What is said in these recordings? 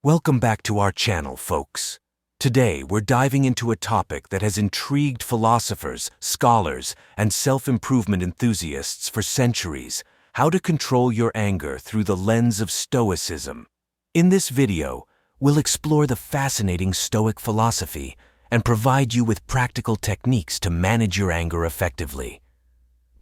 Welcome back to our channel, folks. Today, we're diving into a topic that has intrigued philosophers, scholars, and self-improvement enthusiasts for centuries: how to control your anger through the lens of Stoicism. In this video, we'll explore the fascinating Stoic philosophy and provide you with practical techniques to manage your anger effectively.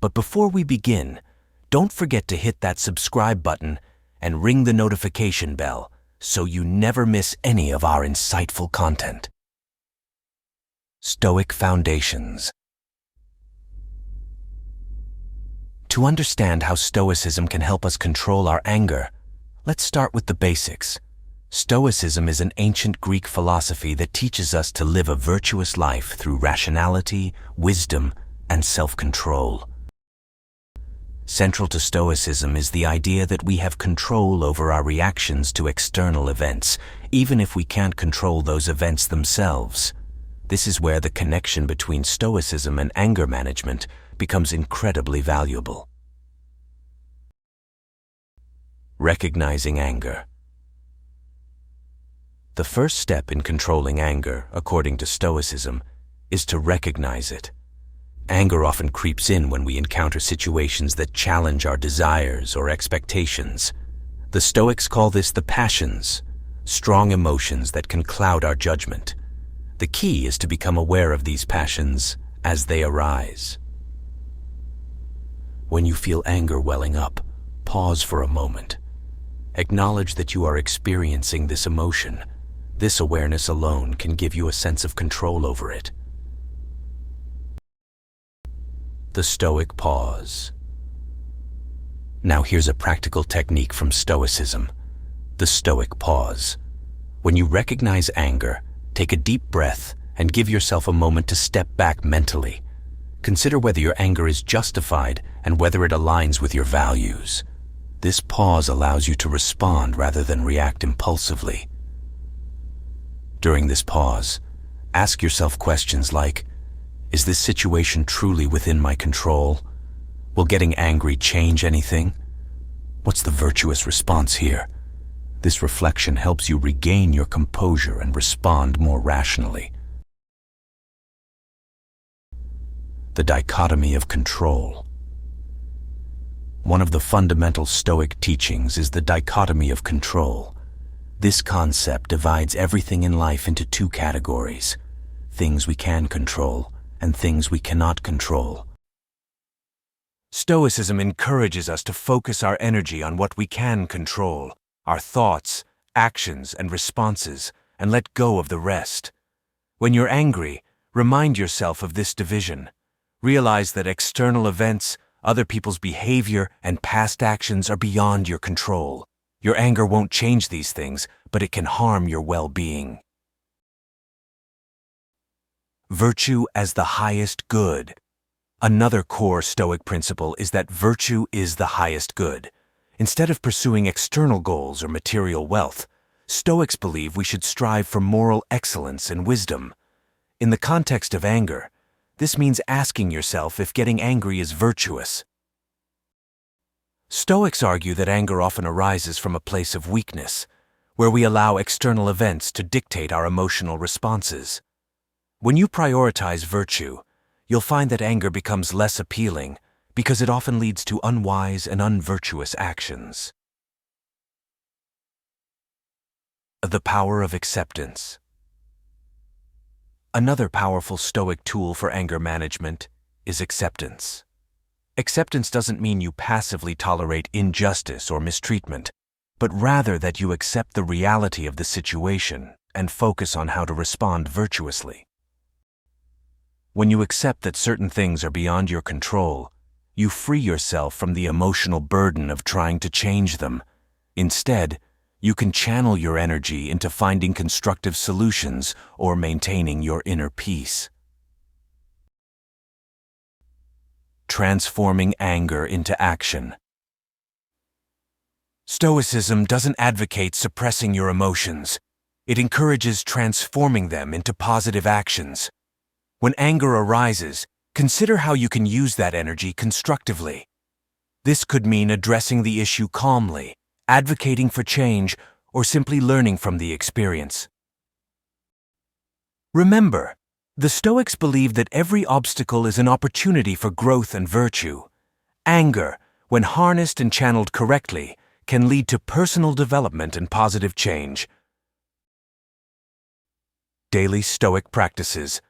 But before we begin, don't forget to hit that subscribe button and ring the notification bell so you never miss any of our insightful content. Stoic Foundations. To understand how Stoicism can help us control our anger, let's start with the basics. Stoicism is an ancient Greek philosophy that teaches us to live a virtuous life through rationality, wisdom, and self-control. Central to Stoicism is the idea that we have control over our reactions to external events, even if we can't control those events themselves. This is where the connection between Stoicism and anger management becomes incredibly valuable. Recognizing anger. The first step in controlling anger, according to Stoicism, is to recognize it. Anger often creeps in when we encounter situations that challenge our desires or expectations. The Stoics call this the passions, strong emotions that can cloud our judgment. The key is to become aware of these passions as they arise. When you feel anger welling up, pause for a moment. Acknowledge that you are experiencing this emotion. This awareness alone can give you a sense of control over it. The Stoic Pause. Now here's a practical technique from Stoicism: the Stoic Pause. When you recognize anger, take a deep breath and give yourself a moment to step back mentally. Consider whether your anger is justified and whether it aligns with your values. This pause allows you to respond rather than react impulsively. During this pause, ask yourself questions like, is this situation truly within my control? Will getting angry change anything? What's the virtuous response here? This reflection helps you regain your composure and respond more rationally. The dichotomy of control. One of the fundamental Stoic teachings is the dichotomy of control. This concept divides everything in life into two categories: things we can control and things we cannot control. Stoicism encourages us to focus our energy on what we can control, our thoughts, actions, and responses, and let go of the rest. When you're angry, remind yourself of this division. Realize that external events, other people's behavior, and past actions are beyond your control. Your anger won't change these things, but it can harm your well-being. Virtue as the highest good. Another core Stoic principle is that virtue is the highest good. Instead of pursuing external goals or material wealth, Stoics believe we should strive for moral excellence and wisdom. In the context of anger, this means asking yourself if getting angry is virtuous. Stoics argue that anger often arises from a place of weakness, where we allow external events to dictate our emotional responses. When you prioritize virtue, you'll find that anger becomes less appealing because it often leads to unwise and unvirtuous actions. The power of acceptance. Another powerful Stoic tool for anger management is acceptance. Acceptance doesn't mean you passively tolerate injustice or mistreatment, but rather that you accept the reality of the situation and focus on how to respond virtuously. When you accept that certain things are beyond your control, you free yourself from the emotional burden of trying to change them. Instead, you can channel your energy into finding constructive solutions or maintaining your inner peace. Transforming anger into action. Stoicism doesn't advocate suppressing your emotions. It encourages transforming them into positive actions. When anger arises, consider how you can use that energy constructively. This could mean addressing the issue calmly, advocating for change, or simply learning from the experience. Remember, the Stoics believe that every obstacle is an opportunity for growth and virtue. Anger, when harnessed and channeled correctly, can lead to personal development and positive change. Daily Stoic practices.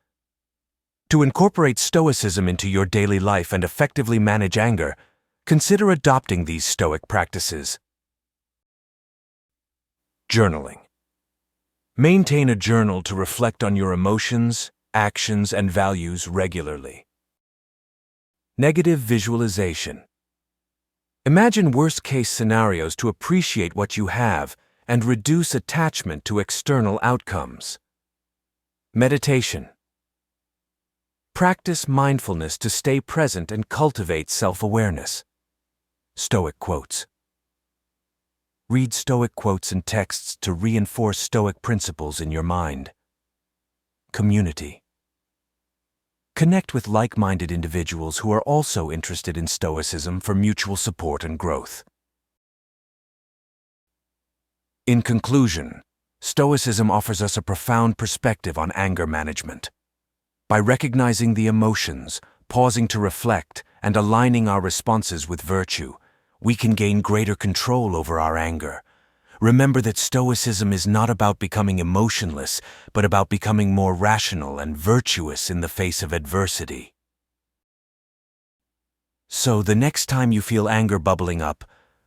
To incorporate Stoicism into your daily life and effectively manage anger, consider adopting these Stoic practices. Journaling. Maintain a journal to reflect on your emotions, actions, and values regularly. Negative visualization. Imagine worst-case scenarios to appreciate what you have and reduce attachment to external outcomes. Meditation. Practice mindfulness to stay present and cultivate self-awareness. Stoic quotes. Read Stoic quotes and texts to reinforce Stoic principles in your mind. Community. Connect with like-minded individuals who are also interested in Stoicism for mutual support and growth. In conclusion, Stoicism offers us a profound perspective on anger management. By recognizing the emotions, pausing to reflect, and aligning our responses with virtue, we can gain greater control over our anger. Remember that Stoicism is not about becoming emotionless, but about becoming more rational and virtuous in the face of adversity. So, the next time you feel anger bubbling up,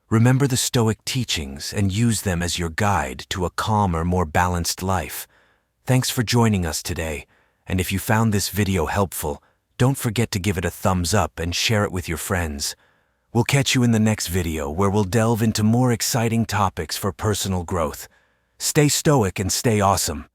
remember the Stoic teachings and use them as your guide to a calmer, more balanced life. Thanks for joining us today, and if you found this video helpful, don't forget to give it a thumbs up and share it with your friends. We'll catch you in the next video where we'll delve into more exciting topics for personal growth. Stay stoic and stay awesome.